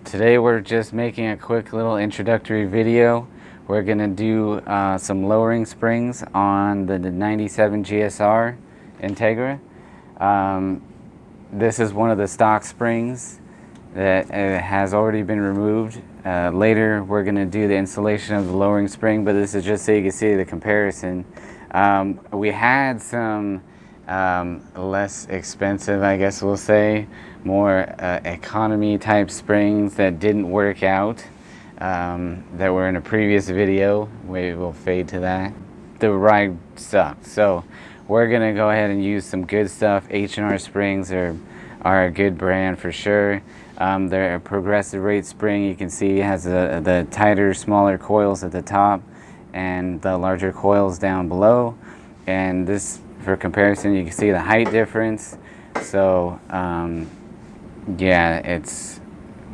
Today we're just making a quick little introductory video. We're going to do some lowering springs on the 97 GSR Integra. This is one of the stock springs that has already been removed. Later we're going to do the installation of the lowering spring, but this is just so you can see the comparison. We had some less expensive, I guess we'll say, more economy type springs that didn't work out, that were in a previous video. We will fade to that. The ride sucked, so we're gonna go ahead and use some good stuff. H&R springs are a good brand for sure. They're a progressive rate spring. You can see it has the tighter, smaller coils at the top and the larger coils down below. And this, for comparison, you can see the height difference. So yeah, it's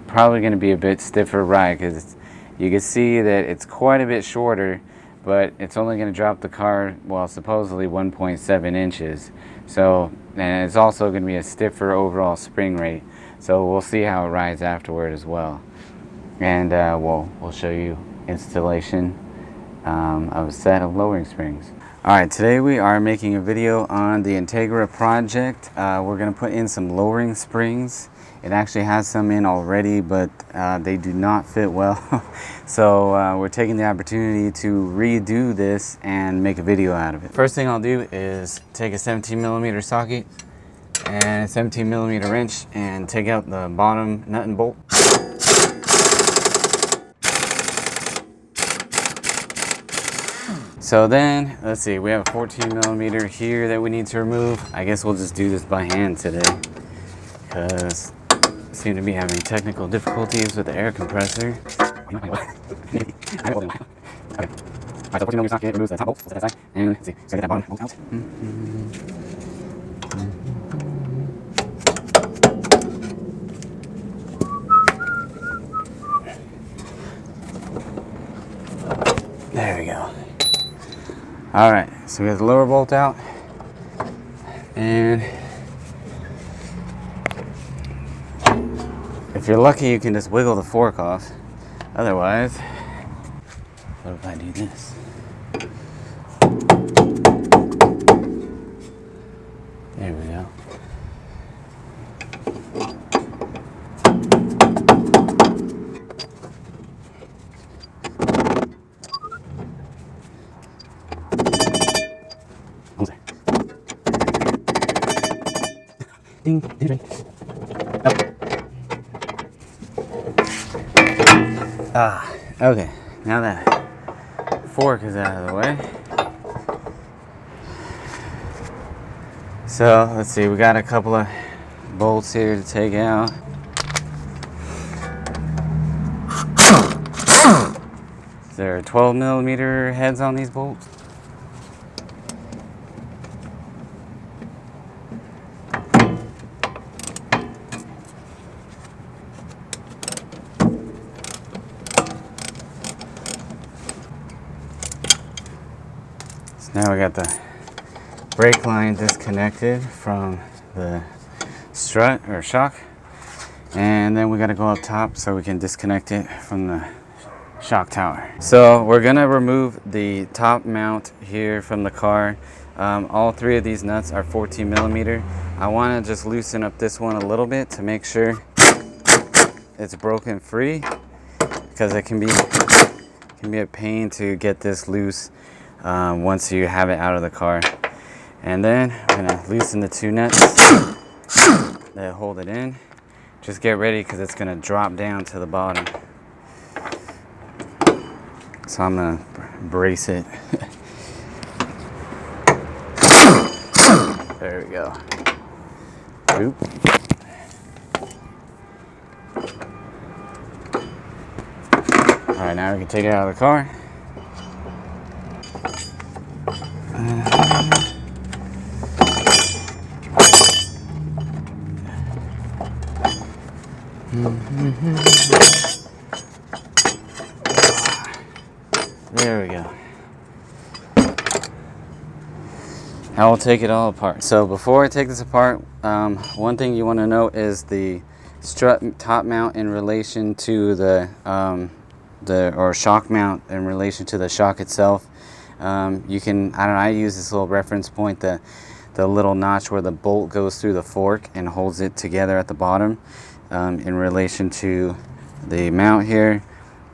probably going to be a bit stiffer ride because you can see that it's quite a bit shorter, but it's only going to drop the car, well, supposedly 1.7 inches. So, and it's also going to be a stiffer overall spring rate. So we'll see how it rides afterward as well. And we'll show you installation of a set of lowering springs. Alright, today we are making a video on the Integra project. We're going to put in some lowering springs. It actually has some in already, but they do not fit well. So we're taking the opportunity to redo this and make a video out of it. First thing I'll do is take a 17mm socket and a 17mm wrench and take out the bottom nut and bolt. So then, let's see, we have a 14mm here that we need to remove. I guess we'll just do this by hand today because I seem to be having technical difficulties with the air compressor. Okay. Alright, so 14mm socket removes the top bolt. We'll set that aside. And let's see, so I get that bottom bolt out. There we go. Alright, so we have the lower bolt out, and if you're lucky you can just wiggle the fork off. Otherwise, what if I do this? There we go. Ding, ding, ding. Oh. Okay, now that fork is out of the way. So, let's see, we got a couple of bolts here to take out. There are 12mm heads on these bolts. Now we got the brake line disconnected from the strut or shock, and then we got to go up top so we can disconnect it from the shock tower. So we're gonna remove the top mount here from the car. All three of these nuts are 14mm. I want to just loosen up this one a little bit to make sure it's broken free, because it can be a pain to get this loose once you have it out of the car. And then I'm gonna loosen the two nuts that hold it in. Just get ready because it's gonna drop down to the bottom. So I'm gonna brace it. There we go. Oop. Alright, now we can take it out of the car. There we go. Now we'll take it all apart. So before I take this apart, one thing you want to note is the strut top mount in relation to the or shock mount in relation to the shock itself. You can, I don't know, I use this little reference point, the little notch where the bolt goes through the fork and holds it together at the bottom, in relation to the mount here.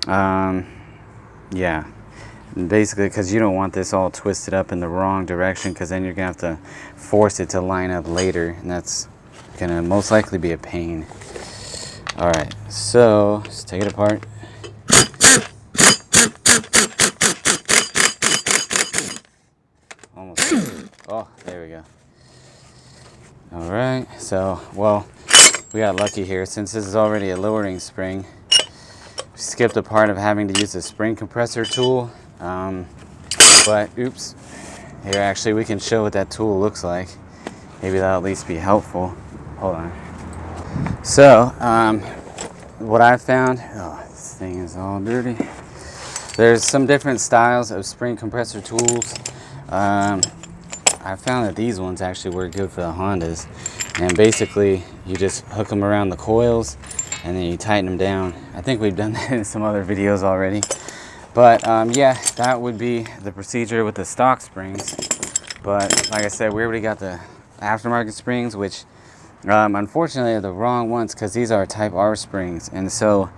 Yeah, and basically because you don't want this all twisted up in the wrong direction, because then you're gonna have to force it to line up later, and that's gonna most likely be a pain. All right, so let's take it apart. Almost. Oh, there we go. All right, so, well, we got lucky here. Since this is already a lowering spring, we skipped a part of having to use the spring compressor tool. But, oops. Here, actually, we can show what that tool looks like. Maybe that'll at least be helpful. Hold on. So, what I found, oh, this thing is all dirty. There's some different styles of spring compressor tools. I found that these ones actually work good for the Hondas, and basically you just hook them around the coils and then you tighten them down. I think we've done that in some other videos already, but yeah, that would be the procedure with the stock springs. But like I said, we already got the aftermarket springs, which unfortunately are the wrong ones, because these are Type R springs, and so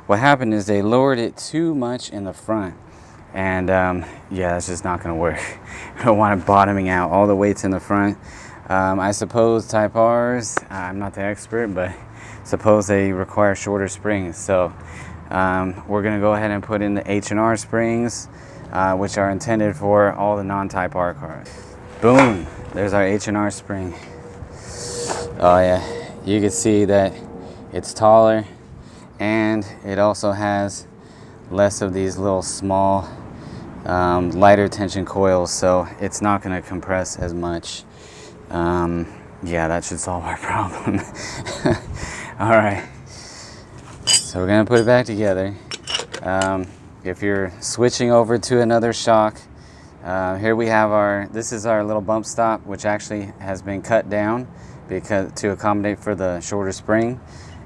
what happened is they lowered it too much in the front. And yeah, that's just not gonna work. I don't want it bottoming out. All the weight's in the front. I suppose Type R's, I'm not the expert, but suppose they require shorter springs. So we're gonna go ahead and put in the H&R springs, which are intended for all the non-Type R cars. Boom, there's our H&R spring. Oh yeah, you can see that it's taller, and it also has less of these little small lighter tension coils, so it's not going to compress as much. Yeah, that should solve our problem. All right, so we're going to put it back together. If you're switching over to another shock, here we have this is our little bump stop, which actually has been cut down because to accommodate for the shorter spring.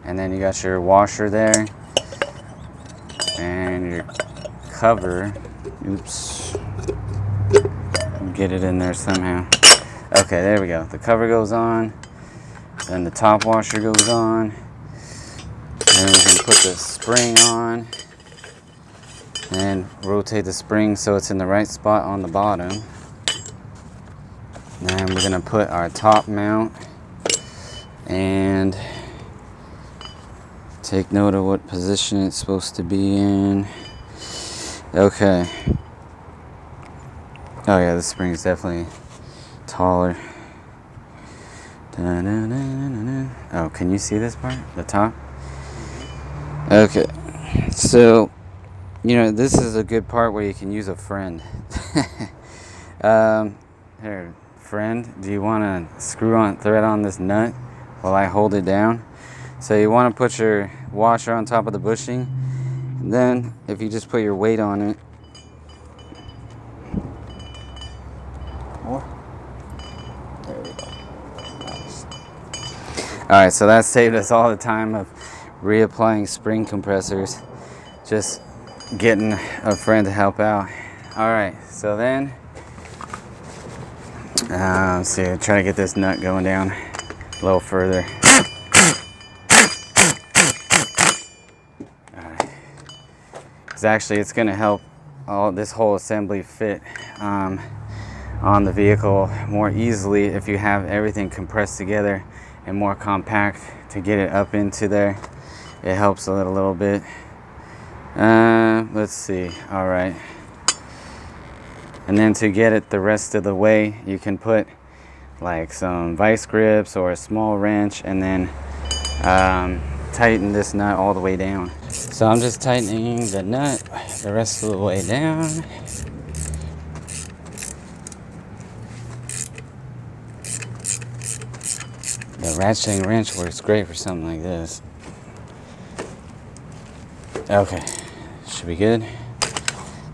And then you got your washer there and your cover. Oops, get it in there somehow. Okay, there we go. The cover goes on, then the top washer goes on, then we can put the spring on and rotate the spring so it's in the right spot on the bottom. Then we're gonna put our top mount and take note of what position it's supposed to be in. Okay. Oh yeah, the spring is definitely taller. Oh, can you see this part? The top? Okay. So, you know, this is a good part where you can use a friend. Here, friend, do you want to thread on this nut while I hold it down? So you want to put your washer on top of the bushing, and then if you just put your weight on it, there we go. Nice. All right, so that saved us all the time of reapplying spring compressors, just getting a friend to help out. All right, so then let's see, try to get this nut going down a little further. Actually, it's going to help this whole assembly fit on the vehicle more easily if you have everything compressed together and more compact to get it up into there. It helps a little bit. Let's see. All right. And then to get it the rest of the way, you can put like some vice grips or a small wrench, and then tighten this nut all the way down. So I'm just tightening the nut the rest of the way down. The ratcheting wrench works great for something like this. Okay, should be good.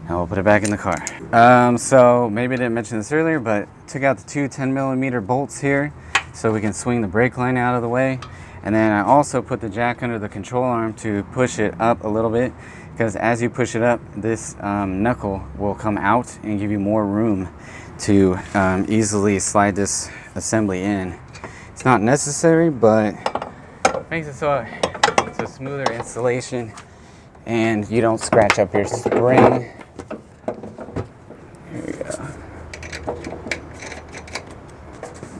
Now we'll put it back in the car. So maybe I didn't mention this earlier, but took out the two 10mm bolts here so we can swing the brake line out of the way. And then I also put the jack under the control arm to push it up a little bit, because as you push it up, this knuckle will come out and give you more room to easily slide this assembly in. It's not necessary, but makes it so it's a smoother installation and you don't scratch up your spring. Here we go.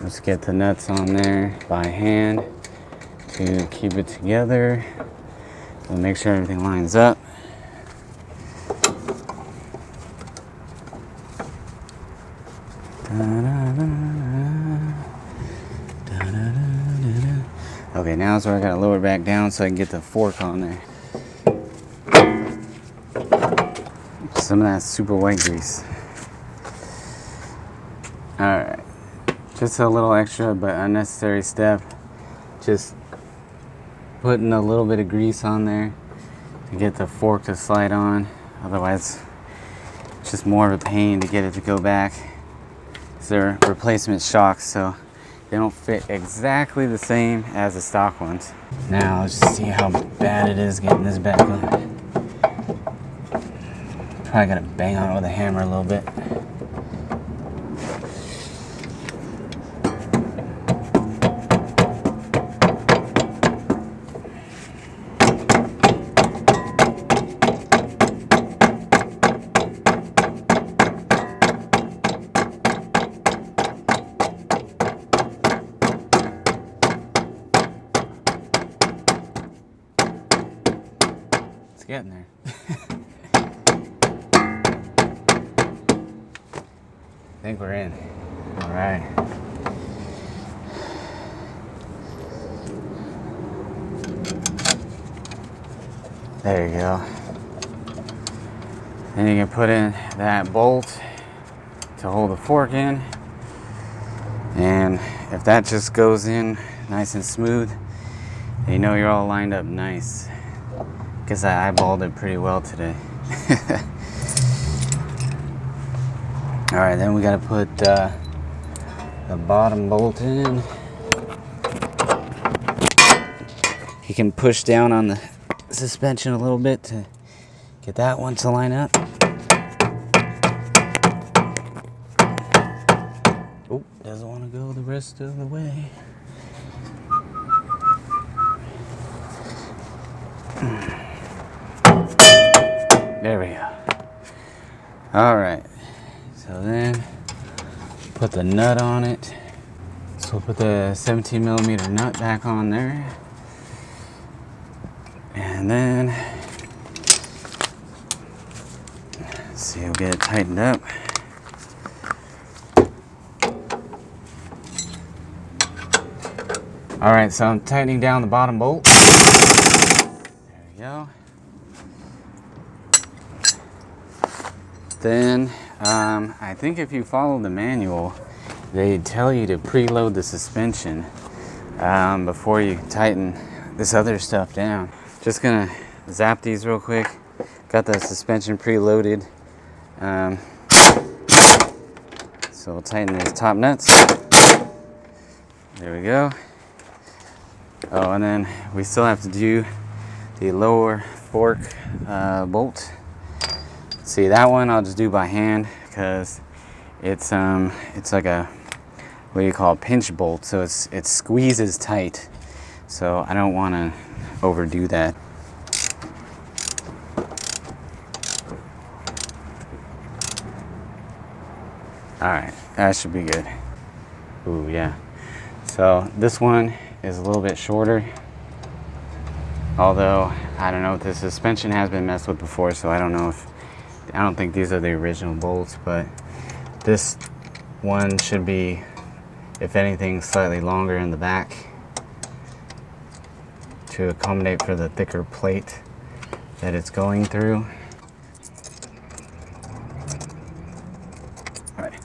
Let's get the nuts on there by hand to keep it together. So make sure everything lines up. Okay, now is where I gotta lower it back down so I can get the fork on there. Some of that super white grease. Alright, just a little extra but unnecessary step. Just putting a little bit of grease on there to get the fork to slide on. Otherwise, it's just more of a pain to get it to go back. They're replacement shocks, so they don't fit exactly the same as the stock ones. Now let's just see how bad it is getting this back on. Probably gotta bang on it with a hammer a little bit. It's getting there. I think we're in. All right. There you go. Then you can put in that bolt to hold the fork in. And if that just goes in nice and smooth, you know you're all lined up nice. Guess I eyeballed it pretty well today. All right, then we gotta put the bottom bolt in. You can push down on the suspension a little bit to get that one to line up. Oh, doesn't want to go the rest of the way. There we go. All right. So then put the nut on it. So we'll put the 17 millimeter nut back on there. And then, let's see, we'll get it tightened up. All right, so I'm tightening down the bottom bolt. There we go. Then, I think if you follow the manual, they tell you to preload the suspension before you tighten this other stuff down. Just gonna zap these real quick. Got the suspension preloaded. So we'll tighten these top nuts. There we go. Oh, and then we still have to do the lower fork bolt. See, that one I'll just do by hand because it's like a, what do you call it, pinch bolt. So it squeezes tight. So I don't want to overdo that. All right, that should be good. Ooh, yeah. So this one is a little bit shorter. Although, I don't know, the suspension has been messed with before, so I don't think these are the original bolts, but this one should be, if anything, slightly longer in the back to accommodate for the thicker plate that it's going through. All right.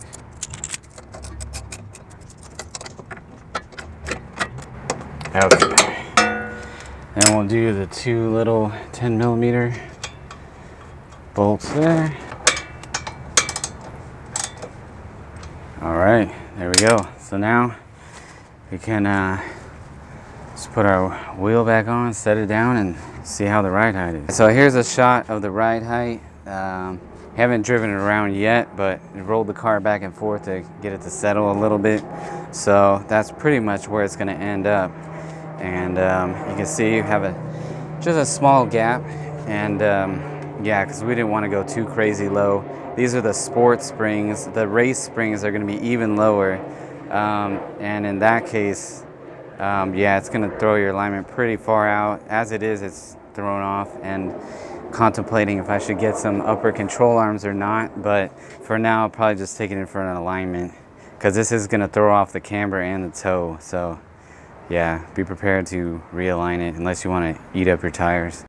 Okay. Then we'll do the two little 10 millimeter bolts there. All right, there we go. So now we can Let's put our wheel back on, set it down, and see how the ride height is. So here's a shot of the ride height. Haven't driven it around yet, but rolled the car back and forth to get it to settle a little bit. So that's pretty much where it's going to end up. And you can see you have just a small gap. And yeah, because we didn't want to go too crazy low. These are the sport springs. The race springs are going to be even lower. And in that case, yeah, it's going to throw your alignment pretty far out. As it is, it's thrown off, and contemplating if I should get some upper control arms or not. But for now, I'll probably just take it in for an alignment, because this is going to throw off the camber and the toe. So yeah, be prepared to realign it unless you want to eat up your tires.